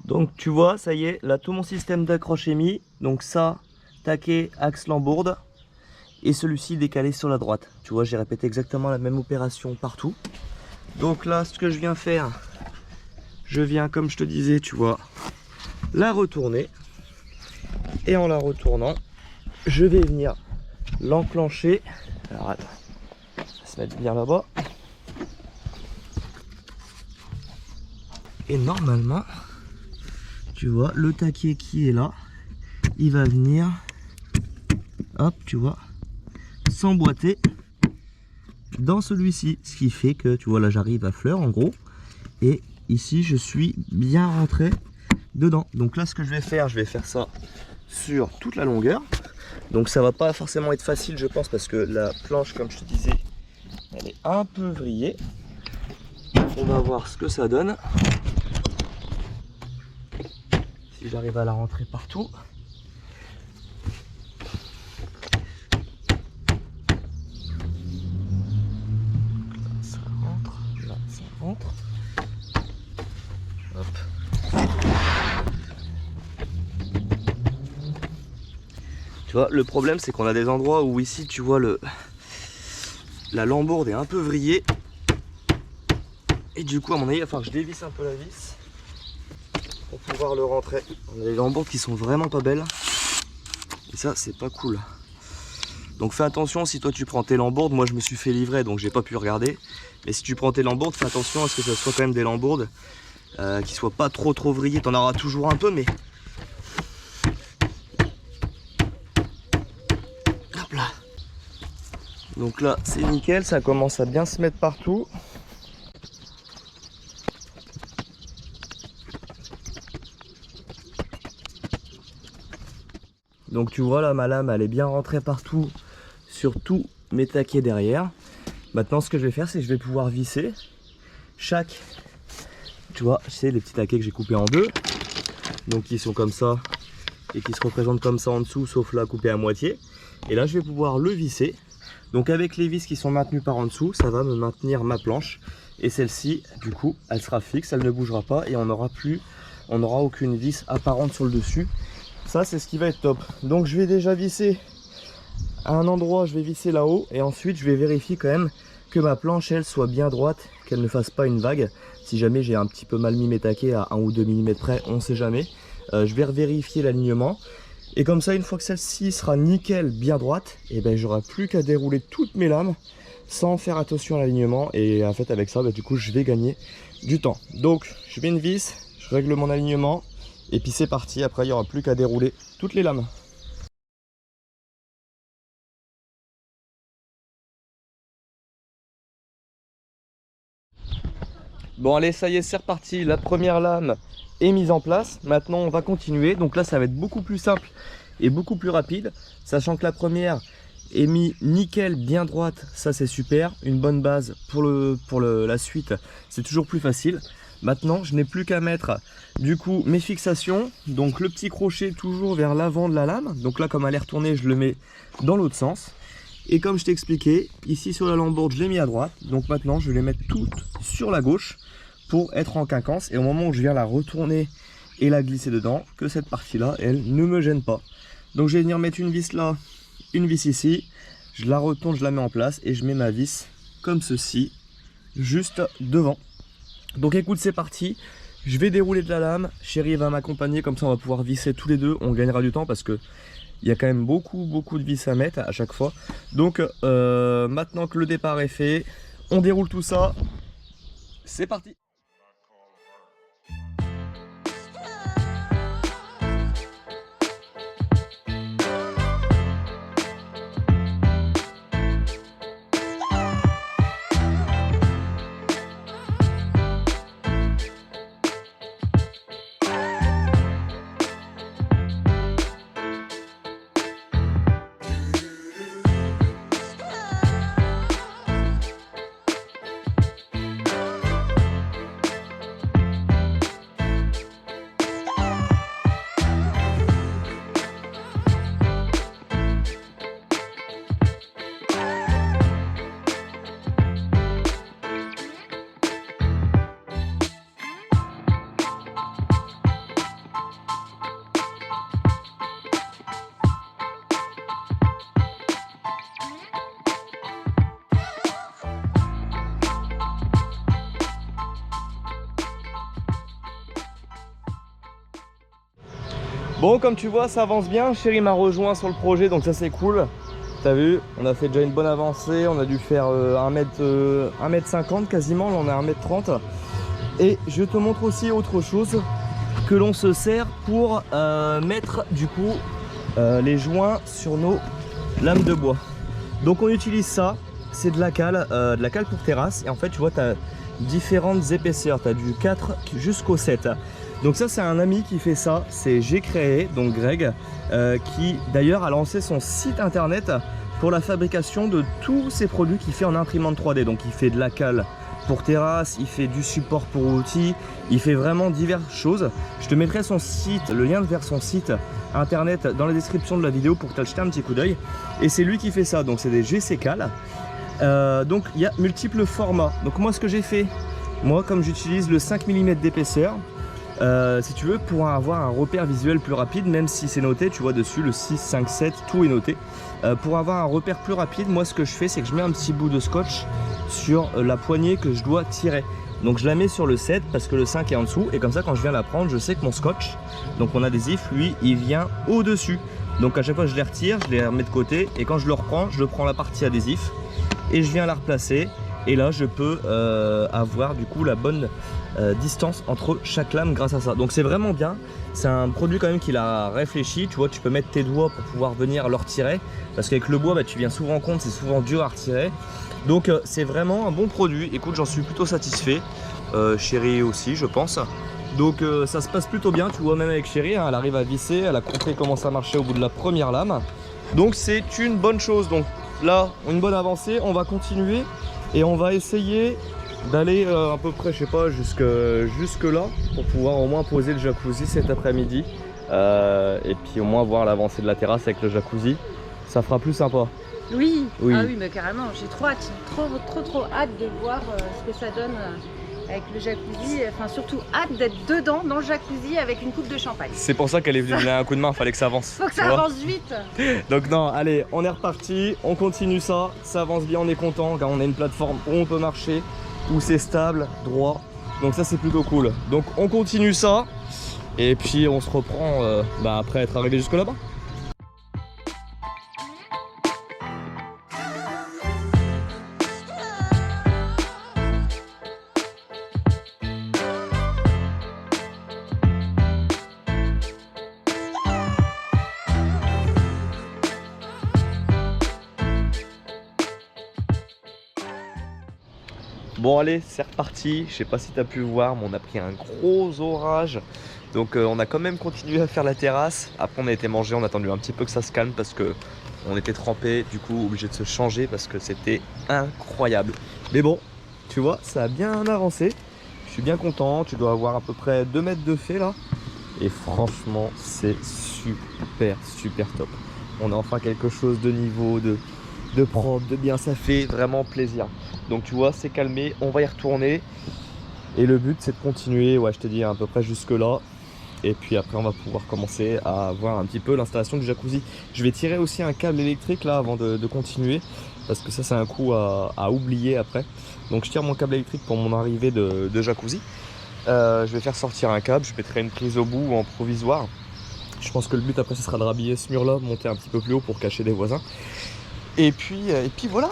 Donc tu vois, ça y est, là tout mon système d'accroche est mis. Donc ça, taquet, axe lambourde. Et celui-ci décalé sur la droite. Tu vois, j'ai répété exactement la même opération partout. Donc là, ce que je viens faire, je viens, comme je te disais, tu vois, la retourner. Et en la retournant, je vais venir l'enclencher. Alors attends, on va se mettre bien là-bas. Et normalement, tu vois, le taquet qui est là, il va venir, hop, tu vois, s'emboîter dans celui-ci. Ce qui fait que, tu vois, là j'arrive à fleur en gros. Et ici, je suis bien rentré dedans. Donc là, ce que je vais faire ça sur toute la longueur. Donc ça va pas forcément être facile, je pense, parce que la planche, comme je te disais, elle est un peu vrillée. On va voir ce que ça donne. Si j'arrive à la rentrer partout. Là, ça rentre. Là, ça rentre. Hop. Tu vois, le problème, c'est qu'on a des endroits où ici, tu vois, la lambourde est un peu vrillée. Et du coup, à mon avis, il va falloir que je dévisse un peu la vis pour pouvoir le rentrer. On a des lambourdes qui sont vraiment pas belles. Et ça, c'est pas cool. Donc fais attention, si toi tu prends tes lambourdes, moi je me suis fait livrer donc j'ai pas pu regarder. Mais si tu prends tes lambourdes, fais attention à ce que ça soit quand même des lambourdes qui soient pas trop vrillées. T'en auras toujours un peu, mais... Hop là. Donc là, c'est nickel, ça commence à bien se mettre partout. Donc tu vois là, ma lame elle est bien rentrée partout sur tous mes taquets derrière. Maintenant ce que je vais faire, c'est que je vais pouvoir visser chaque, tu vois, c'est les petits taquets que j'ai coupés en deux, donc qui sont comme ça et qui se représentent comme ça en dessous, sauf là coupé à moitié. Et là je vais pouvoir le visser. Donc avec les vis qui sont maintenues par en dessous, ça va me maintenir ma planche. Et celle-ci, du coup, elle sera fixe, elle ne bougera pas et on n'aura aucune vis apparente sur le dessus. Ça c'est ce qui va être top. Donc je vais déjà visser à un endroit, je vais visser là-haut et ensuite je vais vérifier quand même que ma planche elle soit bien droite, qu'elle ne fasse pas une vague. Si jamais j'ai un petit peu mal mis mes taquets à 1 ou 2 mm près, on ne sait jamais. Je vais revérifier l'alignement et comme ça une fois que celle-ci sera nickel bien droite, et ben j'aurai plus qu'à dérouler toutes mes lames sans faire attention à l'alignement et en fait avec ça du coup je vais gagner du temps. Donc je mets une vis, je règle mon alignement. Et puis c'est parti, après il n'y aura plus qu'à dérouler toutes les lames. Bon allez, ça y est, c'est reparti, la première lame est mise en place. Maintenant on va continuer, donc là ça va être beaucoup plus simple et beaucoup plus rapide. Sachant que la première est mise nickel, bien droite, ça c'est super. Une bonne base pour la suite, c'est toujours plus facile. Maintenant, je n'ai plus qu'à mettre du coup mes fixations. Donc le petit crochet toujours vers l'avant de la lame. Donc là, comme elle est retournée, je le mets dans l'autre sens. Et comme je t'ai expliqué, ici sur la lambourde, je l'ai mis à droite. Donc maintenant, je vais les mettre toutes sur la gauche pour être en quinconce. Et au moment où je viens la retourner et la glisser dedans, que cette partie-là, elle ne me gêne pas. Donc je vais venir mettre une vis là, une vis ici. Je la retourne, je la mets en place et je mets ma vis comme ceci, juste devant. Donc écoute, c'est parti, je vais dérouler de la lame, Chérie va m'accompagner, comme ça on va pouvoir visser tous les deux, on gagnera du temps parce que il y a quand même beaucoup de vis à mettre à chaque fois. Donc maintenant que le départ est fait, on déroule tout ça, c'est parti. Bon, comme tu vois, ça avance bien. Chéri m'a rejoint sur le projet, donc ça c'est cool. T'as vu, on a fait déjà une bonne avancée. On a dû faire 1m50 quasiment. Là, on est à 1m30. Et je te montre aussi autre chose que l'on se sert pour mettre du coup les joints sur nos lames de bois. Donc on utilise ça. C'est de la cale pour terrasse. Et en fait, tu vois, tu as différentes épaisseurs. Tu as du 4 jusqu'au 7. Donc ça, c'est un ami qui fait ça. C'est J'ai Créé, donc Greg, qui d'ailleurs a lancé son site internet pour la fabrication de tous ces produits qu'il fait en imprimante 3D. Donc il fait de la cale pour terrasse, il fait du support pour outils, il fait vraiment diverses choses. Je te mettrai son site, le lien vers son site internet dans la description de la vidéo pour que tu ailles jeter un petit coup d'œil. Et c'est lui qui fait ça, donc c'est des GC Cales. Donc il y a multiples formats. Donc moi ce que j'ai fait, moi comme j'utilise le 5 mm d'épaisseur, si tu veux, pour avoir un repère visuel plus rapide, même si c'est noté, tu vois dessus le 6, 5, 7, tout est noté. Pour avoir un repère plus rapide, moi ce que je fais, c'est que je mets un petit bout de scotch sur la poignée que je dois tirer. Donc je la mets sur le 7 parce que le 5 est en dessous, et comme ça quand je viens la prendre, je sais que mon scotch, donc mon adhésif, lui, il vient au-dessus. Donc à chaque fois je les retire, je les remets de côté, et quand je le reprends, je prends la partie adhésif et je viens la replacer. Et là je peux avoir du coup la bonne distance entre chaque lame grâce à ça. Donc c'est vraiment bien. C'est un produit quand même qu'il a réfléchi. Tu vois, tu peux mettre tes doigts pour pouvoir venir le retirer, parce qu'avec le bois, bah, tu viens souvent compte, c'est souvent dur à retirer. Donc c'est vraiment un bon produit. Écoute, j'en suis plutôt satisfait. Chérie aussi, je pense. Donc ça se passe plutôt bien. Tu vois, même avec Chérie, hein, elle arrive à visser. Elle a compris comment ça marchait au bout de la première lame. Donc c'est une bonne chose. Donc là, une bonne avancée. On va continuer et on va essayer d'aller à peu près, je sais pas, jusque là, pour pouvoir au moins poser le jacuzzi cet après-midi. Et puis au moins voir l'avancée de la terrasse avec le jacuzzi. Ça fera plus sympa. Oui, oui. Ah oui, mais carrément, j'ai trop hâte, trop hâte de voir ce que ça donne avec le jacuzzi, enfin surtout hâte d'être dedans dans le jacuzzi avec une coupe de champagne. C'est pour ça qu'elle est venue donner un coup de main, fallait que ça avance. Faut que ça avance vite. Donc non, allez, on est reparti, on continue ça avance bien, on est content, car on a une plateforme où on peut marcher, où c'est stable, droit, donc ça c'est plutôt cool. Donc on continue ça, et puis on se reprend après être arrivé jusque là-bas. Bon allez, c'est reparti, je sais pas si tu as pu voir, mais on a pris un gros orage. Donc on a quand même continué à faire la terrasse. Après on a été manger, on a attendu un petit peu que ça se calme parce que on était trempé, du coup obligé de se changer parce que c'était incroyable. Mais bon, tu vois, ça a bien avancé. Je suis bien content, tu dois avoir à peu près 2 mètres de fait là. Et franchement, c'est super top. On a enfin quelque chose de niveau, de propre, de bien, ça fait vraiment plaisir. Donc tu vois, c'est calmé, on va y retourner. Et le but c'est de continuer, ouais je te dis à peu près jusque là. Et puis après on va pouvoir commencer à voir un petit peu l'installation du jacuzzi. Je vais tirer aussi un câble électrique là avant de continuer, parce que ça c'est un coup à oublier après. Donc je tire mon câble électrique pour mon arrivée de jacuzzi. Je vais faire sortir un câble, je mettrai une prise au bout en provisoire. Je pense que le but après ce sera de rhabiller ce mur là, monter un petit peu plus haut pour cacher des voisins. Et puis voilà.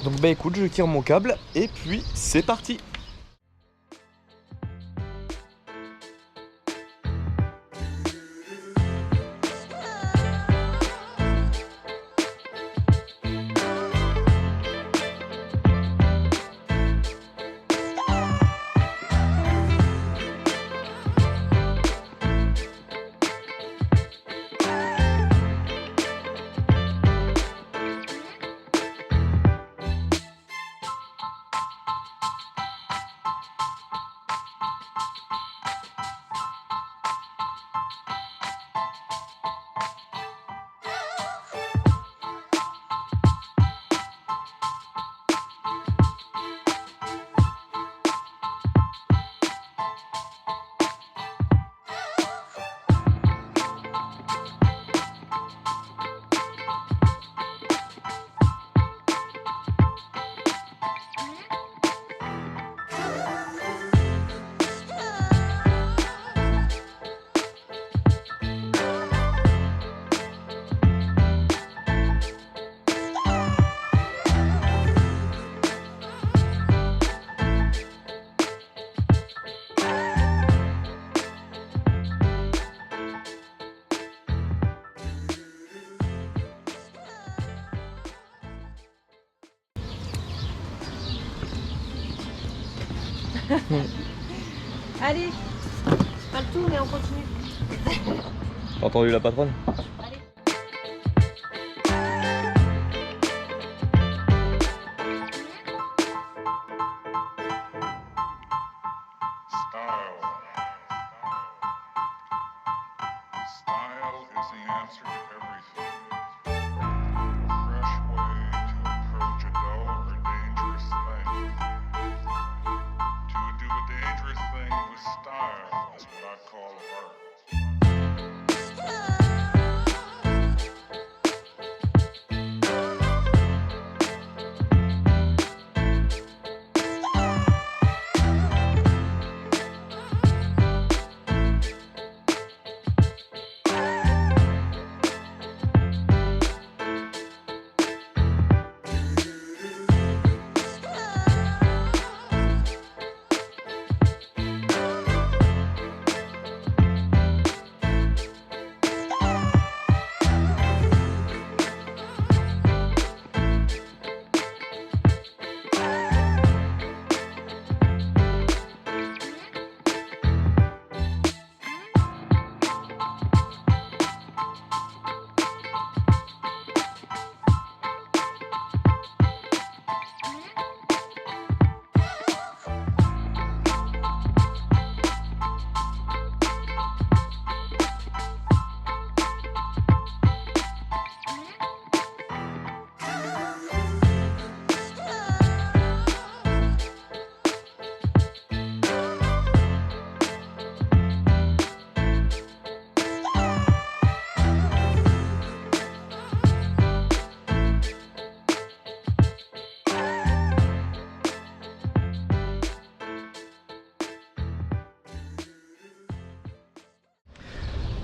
Donc bah écoute, je tire mon câble et puis c'est parti. Allez, pas le tout, mais on continue. T'as entendu la patronne? Allez. Style is the answer to everything. A fresh way to approach a dull or dangerous thing. To do a dangerous thing with style is what I call art.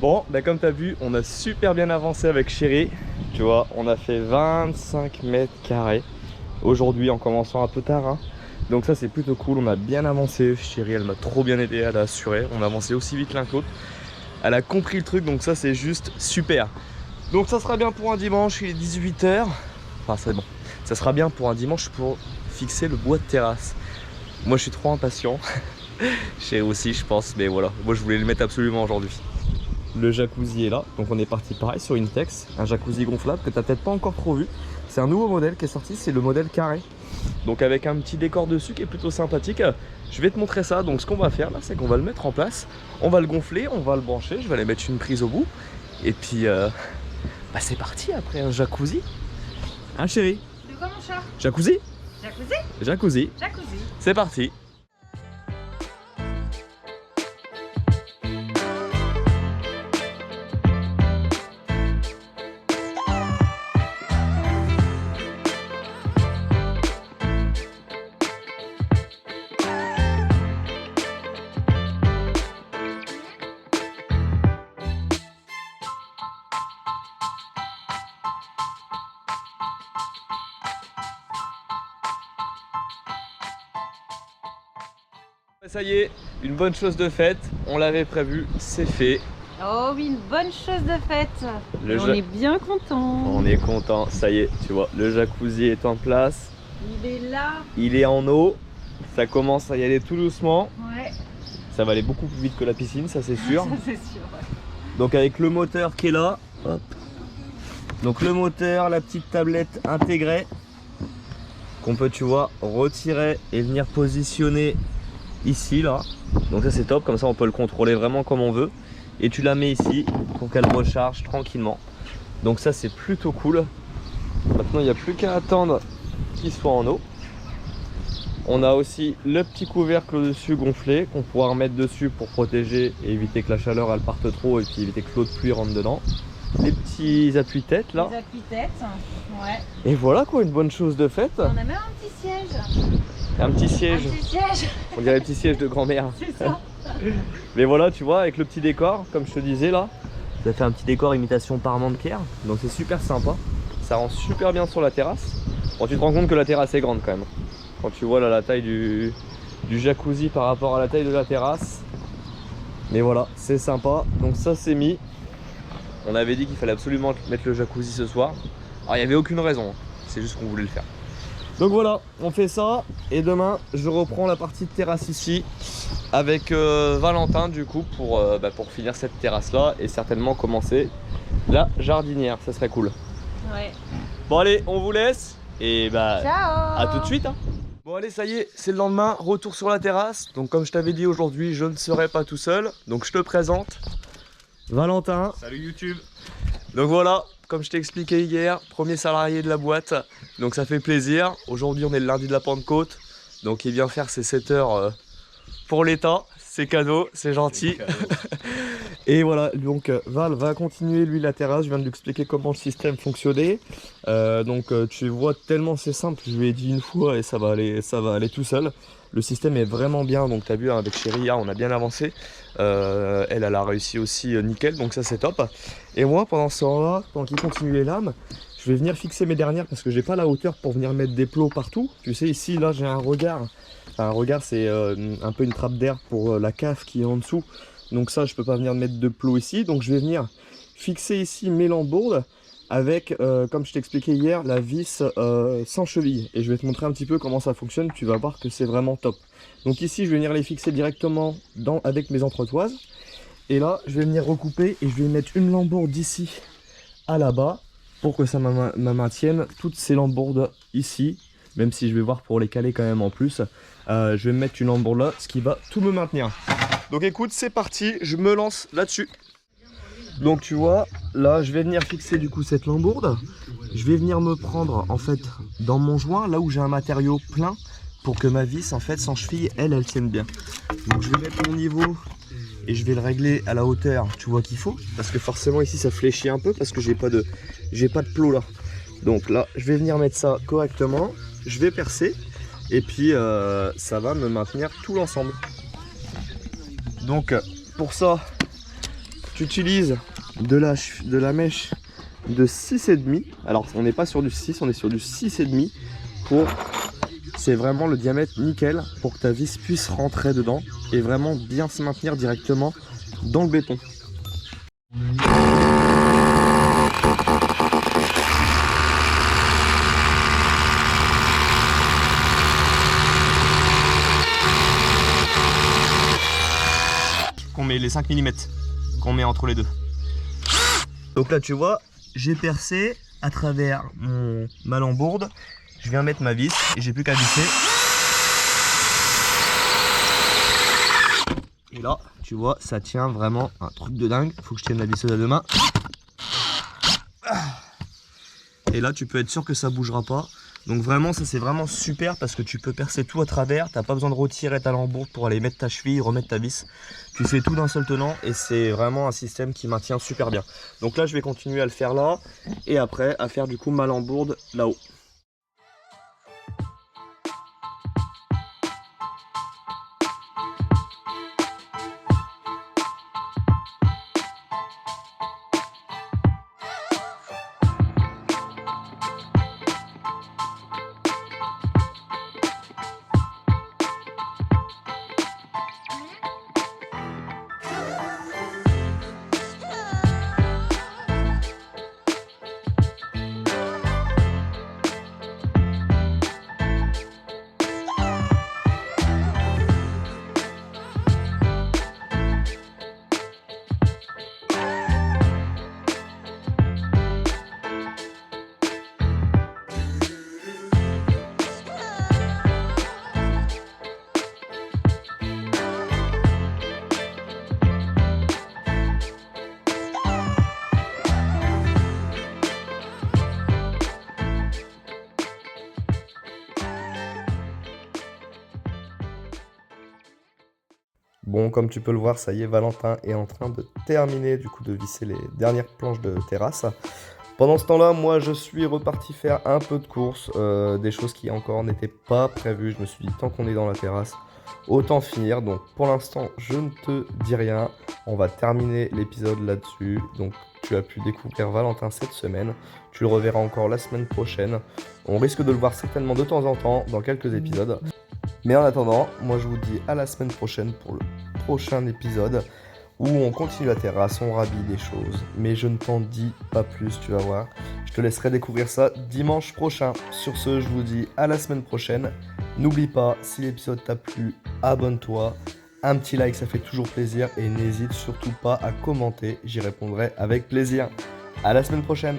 Bon, bah comme tu as vu, on a super bien avancé avec Chéri. Tu vois, on a fait 25 mètres carrés aujourd'hui en commençant un peu tard. Hein. Donc ça c'est plutôt cool, on a bien avancé. Chéri, elle m'a trop bien aidé, elle a assuré. On a avancé aussi vite l'un que l'autre. Elle a compris le truc, donc ça c'est juste super. Donc ça sera bien pour un dimanche, il est 18 h. Enfin c'est bon, ça sera bien pour un dimanche pour fixer le bois de terrasse. Moi je suis trop impatient. Chéri aussi je pense, mais voilà, moi je voulais le mettre absolument aujourd'hui. Le jacuzzi est là, donc on est parti pareil sur Intex, un jacuzzi gonflable que tu n'as peut-être pas encore trop vu. C'est un nouveau modèle qui est sorti, c'est le modèle carré. Donc avec un petit décor dessus qui est plutôt sympathique. Je vais te montrer ça, donc ce qu'on va faire là, c'est qu'on va le mettre en place. On va le gonfler, on va le brancher, je vais aller mettre une prise au bout. Et puis, bah c'est parti après un jacuzzi. Hein Chéri? De quoi mon chat? Jacuzzi? Jacuzzi? Jacuzzi. Jacuzzi. C'est parti. Ça y est, une bonne chose de faite, on l'avait prévu, c'est fait. Oh oui, une bonne chose de faite. On est bien content. On est content, ça y est, tu vois, le jacuzzi est en place. Il est là. Il est en eau, ça commence à y aller tout doucement. Ouais. Ça va aller beaucoup plus vite que la piscine, ça c'est sûr. Ça c'est sûr, ouais. Donc avec le moteur qui est là, hop. Donc le moteur, la petite tablette intégrée qu'on peut, tu vois, retirer et venir positionner ici là. Donc ça c'est top, comme ça on peut le contrôler vraiment comme on veut. Et tu la mets ici pour qu'elle recharge tranquillement. Donc ça c'est plutôt cool. Maintenant il n'y a plus qu'à attendre qu'il soit en eau. On a aussi le petit couvercle au-dessus gonflé qu'on pourra remettre dessus pour protéger et éviter que la chaleur elle parte trop et puis éviter que l'eau de pluie rentre dedans. Les petits appuis-têtes là. Les appuis-têtes, ouais. Et voilà quoi, une bonne chose de faite. On a même un petit siège. Un petit siège. Un petit siège. On dirait le petit siège de grand-mère. C'est ça. Mais voilà, tu vois, avec le petit décor, comme je te disais là, ça fait un petit décor imitation Parmentier. Donc c'est super sympa. Ça rend super bien sur la terrasse. Bon, tu te rends compte que la terrasse est grande quand même. Quand tu vois là la taille du jacuzzi par rapport à la taille de la terrasse. Mais voilà, c'est sympa. Donc ça c'est mis. On avait dit qu'il fallait absolument mettre le jacuzzi ce soir. Alors il n'y avait aucune raison, c'est juste qu'on voulait le faire. Donc voilà, on fait ça et demain je reprends la partie de terrasse ici avec Valentin du coup pour finir cette terrasse là et certainement commencer la jardinière, ça serait cool. Ouais. Bon allez, on vous laisse et Ciao. à tout de suite hein. Bon allez, ça y est, c'est le lendemain, retour sur la terrasse. Donc comme je t'avais dit aujourd'hui, je ne serai pas tout seul. Donc je te présente Valentin. Salut YouTube. Donc voilà, comme je t'ai expliqué hier, premier salarié de la boîte. Donc ça fait plaisir. Aujourd'hui on est le lundi de la Pentecôte. Donc il vient faire ses 7 heures pour l'État. C'est cadeau, c'est gentil. Et voilà, donc Val va continuer lui la terrasse. Je viens de lui expliquer comment le système fonctionnait. Tu vois, tellement c'est simple, je lui ai dit une fois et ça va aller tout seul. Le système est vraiment bien, donc tu as vu hein, avec Chérie, on a bien avancé. Elle a réussi aussi nickel, donc ça c'est top. Et moi pendant ce temps-là, pendant qu'il continue les lames, je vais venir fixer mes dernières parce que j'ai pas la hauteur pour venir mettre des plots partout. Tu sais, ici là j'ai un regard. Enfin, un regard c'est un peu une trappe d'air pour la cave qui est en dessous. Donc ça je peux pas venir mettre de plots ici, donc je vais venir fixer ici mes lambourdes avec, comme je t'expliquais hier, la vis sans cheville. Et je vais te montrer un petit peu comment ça fonctionne, tu vas voir que c'est vraiment top. Donc ici je vais venir les fixer directement avec mes entretoises. Et là je vais venir recouper et je vais mettre une lambourde d'ici à là-bas pour que ça me maintienne toutes ces lambourdes ici. Même si je vais voir pour les caler quand même en plus. Je vais me mettre une lambourde là, ce qui va tout me maintenir. Donc écoute, c'est parti, je me lance là-dessus. Donc tu vois, là je vais venir fixer du coup cette lambourde. Je vais venir me prendre en fait dans mon joint, là où j'ai un matériau plein, pour que ma vis en fait sans cheville, elle tienne bien. Donc je vais mettre mon niveau et je vais le régler à la hauteur, tu vois qu'il faut. Parce que forcément ici ça fléchit un peu parce que j'ai pas de plot là. Donc là, je vais venir mettre ça correctement, je vais percer et puis ça va me maintenir tout l'ensemble. Donc pour ça, tu utilises de la mèche de 6,5. Alors on n'est pas sur du 6, on est sur du 6,5 pour... C'est vraiment le diamètre nickel pour que ta vis puisse rentrer dedans et vraiment bien se maintenir directement dans le béton. Qu'on met les 5 mm qu'on met entre les deux. Donc là tu vois, j'ai percé à travers ma lambourde. Je viens mettre ma vis et j'ai plus qu'à visser. Et là, tu vois, ça tient vraiment un truc de dingue. Faut que je tienne la visseuse à deux mains. Et là, tu peux être sûr que ça bougera pas. Donc vraiment, ça c'est vraiment super parce que tu peux percer tout à travers. T'as pas besoin de retirer ta lambourde pour aller mettre ta cheville, remettre ta vis. Tu fais tout d'un seul tenant et c'est vraiment un système qui maintient super bien. Donc là, je vais continuer à le faire là et après à faire du coup ma lambourde là-haut. Bon, comme tu peux le voir, ça y est, Valentin est en train de terminer du coup de visser les dernières planches de terrasse. Pendant ce temps-là, moi je suis reparti faire un peu de course, des choses qui encore n'étaient pas prévues. Je me suis dit, tant qu'on est dans la terrasse, autant finir. Donc pour l'instant, je ne te dis rien. On va terminer l'épisode là-dessus. Donc tu as pu découvrir Valentin cette semaine. Tu le reverras encore la semaine prochaine. On risque de le voir certainement de temps en temps dans quelques épisodes. Mais en attendant, moi je vous dis à la semaine prochaine pour le prochain épisode. où on continue la terrasse, on rhabille des choses. Mais je ne t'en dis pas plus, tu vas voir. Je te laisserai découvrir ça dimanche prochain. Sur ce, je vous dis à la semaine prochaine. N'oublie pas, si l'épisode t'a plu, abonne-toi. Un petit like, ça fait toujours plaisir. Et n'hésite surtout pas à commenter, j'y répondrai avec plaisir. À la semaine prochaine.